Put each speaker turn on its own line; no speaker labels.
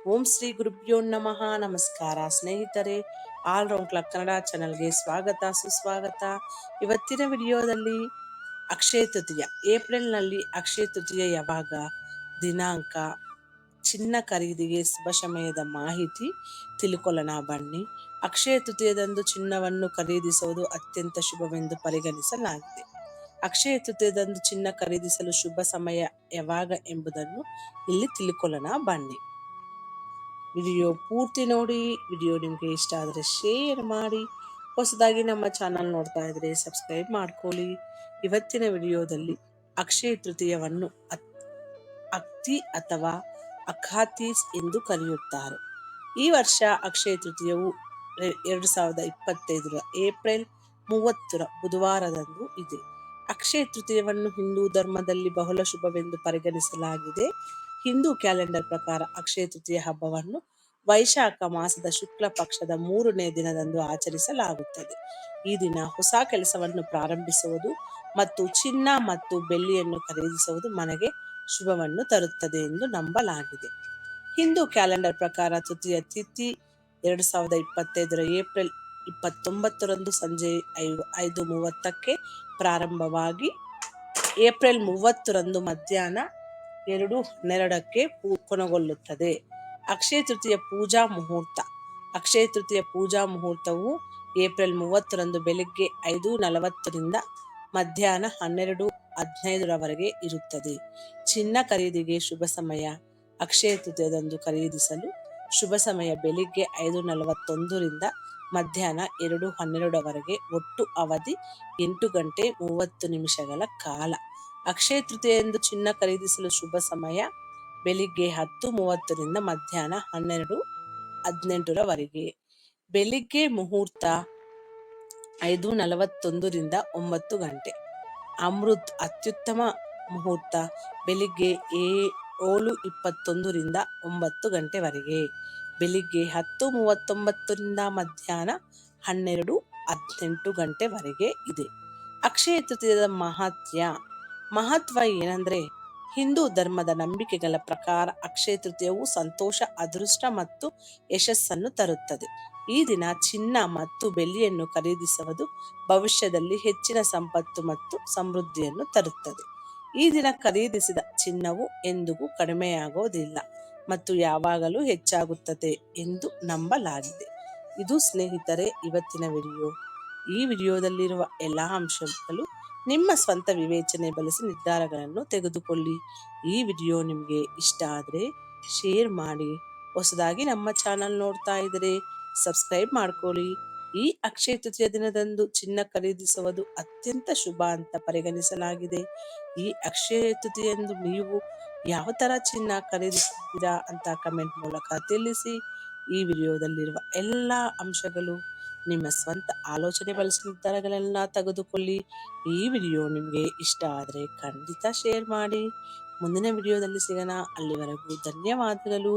ಓಂ ಶ್ರೀ ಗುರುಭ್ಯೋ ನಮಃ. ನಮಸ್ಕಾರ ಸ್ನೇಹಿತರೆ, ಆಲ್ ರೌಂಡ್ ಕ್ಲಬ್ ಕನ್ನಡ ಚಾನಲ್ಗೆ ಸ್ವಾಗತ ಸುಸ್ವಾಗತ. ಇವತ್ತಿನ ವಿಡಿಯೋದಲ್ಲಿ ಅಕ್ಷಯ ತೃತೀಯ, ಏಪ್ರಿಲ್ನಲ್ಲಿ ಅಕ್ಷಯ ತೃತೀಯ ಯಾವಾಗ, ದಿನಾಂಕ, ಚಿನ್ನ ಖರೀದಿಗೆ ಶುಭ ಸಮಯದ ಮಾಹಿತಿ ತಿಳ್ಕೊಳ್ಳೋಣ ಬನ್ನಿ. ಅಕ್ಷಯ ತೃತೀಯದಂದು ಚಿನ್ನವನ್ನು ಖರೀದಿಸುವುದು ಅತ್ಯಂತ ಶುಭವೆಂದು ಪರಿಗಣಿಸಲಾಗಿದೆ. ಅಕ್ಷಯ ತೃತೀಯದಂದು ಚಿನ್ನ ಖರೀದಿಸಲು ಶುಭ ಸಮಯ ಯಾವಾಗ ಎಂಬುದನ್ನು ಇಲ್ಲಿ ತಿಳ್ಕೊಳ್ಳೋಣ ಬನ್ನಿ. ವಿಡಿಯೋ ಪೂರ್ತಿ ನೋಡಿ. ವಿಡಿಯೋ ನಿಮಗೆ ಇಷ್ಟ ಆದರೆ ಶೇರ್ ಮಾಡಿ. ಹೊಸದಾಗಿ ನಮ್ಮ ಚಾನಲ್ ನೋಡ್ತಾ ಇದ್ರೆ ಸಬ್ಸ್ಕ್ರೈಬ್ ಮಾಡ್ಕೊಳ್ಳಿ. ಇವತ್ತಿನ ವಿಡಿಯೋದಲ್ಲಿ ಅಕ್ಷಯ ತೃತೀಯವನ್ನು ಅಕ್ತಿ ಅಥವಾ ಅಖಾತೀಸ್ ಎಂದು ಕರೆಯುತ್ತಾರೆ. ಈ ವರ್ಷ ಅಕ್ಷಯ ತೃತೀಯವು 2025 ಏಪ್ರಿಲ್ 30 ಬುಧವಾರದಂದು ಇದೆ. ಅಕ್ಷಯ ತೃತೀಯವನ್ನು ಹಿಂದೂ ಧರ್ಮದಲ್ಲಿ ಬಹಳ ಶುಭವೆಂದು ಪರಿಗಣಿಸಲಾಗಿದೆ. ಹಿಂದೂ ಕ್ಯಾಲೆಂಡರ್ ಪ್ರಕಾರ ಅಕ್ಷಯ ತೃತೀಯ ಹಬ್ಬವನ್ನು ವೈಶಾಖ ಮಾಸದ ಶುಕ್ಲ ಪಕ್ಷದ 3ನೇ ದಿನದಂದು ಆಚರಿಸಲಾಗುತ್ತದೆ. ಈ ದಿನ ಹೊಸ ಕೆಲಸವನ್ನು ಪ್ರಾರಂಭಿಸುವುದು ಮತ್ತು ಚಿನ್ನ ಮತ್ತು ಬೆಳ್ಳಿಯನ್ನು ಖರೀದಿಸುವುದು ಮನೆಗೆ ಶುಭವನ್ನು ತರುತ್ತದೆ ಎಂದು ನಂಬಲಾಗಿದೆ. ಹಿಂದೂ ಕ್ಯಾಲೆಂಡರ್ ಪ್ರಕಾರ ತೃತೀಯ ತಿಥಿ 2025 ಏಪ್ರಿಲ್ 29 ಸಂಜೆ 5:30 ಪ್ರಾರಂಭವಾಗಿ ಏಪ್ರಿಲ್ 30 ಮಧ್ಯಾಹ್ನ 2:12 ಕೊನೆಗೊಳ್ಳುತ್ತದೆ. ಅಕ್ಷಯ ತೃತೀಯ ಪೂಜಾ ಮುಹೂರ್ತ. ಅಕ್ಷಯ ತೃತೀಯ ಪೂಜಾ ಮುಹೂರ್ತವು ಏಪ್ರಿಲ್ 30 ಬೆಳಿಗ್ಗೆ 5:40 ಮಧ್ಯಾಹ್ನ 12:15 ಇರುತ್ತದೆ. ಚಿನ್ನ ಖರೀದಿಗೆ ಶುಭ ಸಮಯ. ಅಕ್ಷಯ ತೃತೀಯದಂದು ಖರೀದಿಸಲು ಶುಭ ಸಮಯ ಬೆಳಿಗ್ಗೆ 5:41 ಮಧ್ಯಾಹ್ನ 2:12 ಒಟ್ಟು ಅವಧಿ 8 ಗಂಟೆ 30 ಕಾಲ. ಅಕ್ಷಯ ತೃತೀಯದಂದು ಚಿನ್ನ ಖರೀದಿಸಲು ಶುಭ ಸಮಯ ಬೆಳಿಗ್ಗೆ 10:30 ಮಧ್ಯಾಹ್ನ 12:18 ಬೆಳಿಗ್ಗೆ ಮುಹೂರ್ತ 5:41 9 ಗಂಟೆ. ಅಮೃತ್ ಅತ್ಯುತ್ತಮ ಮುಹೂರ್ತ ಬೆಳಿಗ್ಗೆ 7:21 9 ಗಂಟೆವರೆಗೆ. ಬೆಳಿಗ್ಗೆ 10:39 ಮಧ್ಯಾಹ್ನ 12:18 ಗಂಟೆವರೆಗೆ ಇದೆ. ಅಕ್ಷಯ ತೃತೀಯದ ಮಹತ್ವ ಏನಂದ್ರೆ, ಹಿಂದೂ ಧರ್ಮದ ನಂಬಿಕೆಗಳ ಪ್ರಕಾರ ಅಕ್ಷಯ ತೃತೀಯವು ಸಂತೋಷ, ಅದೃಷ್ಟ ಮತ್ತು ಯಶಸ್ಸನ್ನು ತರುತ್ತದೆ. ಈ ದಿನ ಚಿನ್ನ ಮತ್ತು ಬೆಳ್ಳಿಯನ್ನು ಖರೀದಿಸುವುದು ಭವಿಷ್ಯದಲ್ಲಿ ಹೆಚ್ಚಿನ ಸಂಪತ್ತು ಮತ್ತು ಸಮೃದ್ಧಿಯನ್ನು ತರುತ್ತದೆ. ಈ ದಿನ ಖರೀದಿಸಿದ ಚಿನ್ನವು ಎಂದಿಗೂ ಕಡಿಮೆಯಾಗುವುದಿಲ್ಲ ಮತ್ತು ಯಾವಾಗಲೂ ಹೆಚ್ಚಾಗುತ್ತದೆ ಎಂದು ನಂಬಲಾಗಿದೆ. ಇದು ಸ್ನೇಹಿತರೆ ಇವತ್ತಿನ ವಿಡಿಯೋ. ಈ ವಿಡಿಯೋದಲ್ಲಿರುವ ಎಲ್ಲ ಅಂಶಗಳು ನಿಮ್ಮ ಸ್ವಂತ ವಿವೇಚನೆ ಬಳಸಿ ನಿರ್ಧಾರಗಳನ್ನು ತೆಗೆದುಕೊಳ್ಳಿ. ಈ ವಿಡಿಯೋ ನಿಮಗೆ ಇಷ್ಟ ಆದರೆ ಶೇರ್ ಮಾಡಿ. ಹೊಸದಾಗಿ ನಮ್ಮ ಚಾನಲ್ ನೋಡ್ತಾ ಇದ್ದರೆ ಸಬ್ಸ್ಕ್ರೈಬ್ ಮಾಡ್ಕೊಳ್ಳಿ. ಈ ಅಕ್ಷಯ ತೃತೀಯ ದಿನದಂದು ಚಿನ್ನ ಖರೀದಿಸುವುದು ಅತ್ಯಂತ ಶುಭ ಅಂತ ಪರಿಗಣಿಸಲಾಗಿದೆ. ಈ ಅಕ್ಷಯ ತೃತೀಯಂದು ನೀವು ಯಾವ ತರ ಚಿನ್ನ ಖರೀದಿಸ್ತೀರಾ ಅಂತ ಕಮೆಂಟ್ ಮೂಲಕ ತಿಳಿಸಿ. ಈ ವಿಡಿಯೋದಲ್ಲಿರುವ ಎಲ್ಲ ಅಂಶಗಳು ನಿಮ್ಮ ಸ್ವಂತ ಆಲೋಚನೆ ಬಳಸಿ ನಿರ್ಧಾರಗಳೆಲ್ಲ ತೆಗೆದುಕೊಳ್ಳಿ. ಈ ವಿಡಿಯೋ ನಿಮಗೆ ಇಷ್ಟ ಆದರೆ ಖಂಡಿತ ಶೇರ್ ಮಾಡಿ. ಮುಂದಿನ ವಿಡಿಯೋದಲ್ಲಿ ಸಿಗೋಣ. ಅಲ್ಲಿವರೆಗೂ ಧನ್ಯವಾದಗಳು.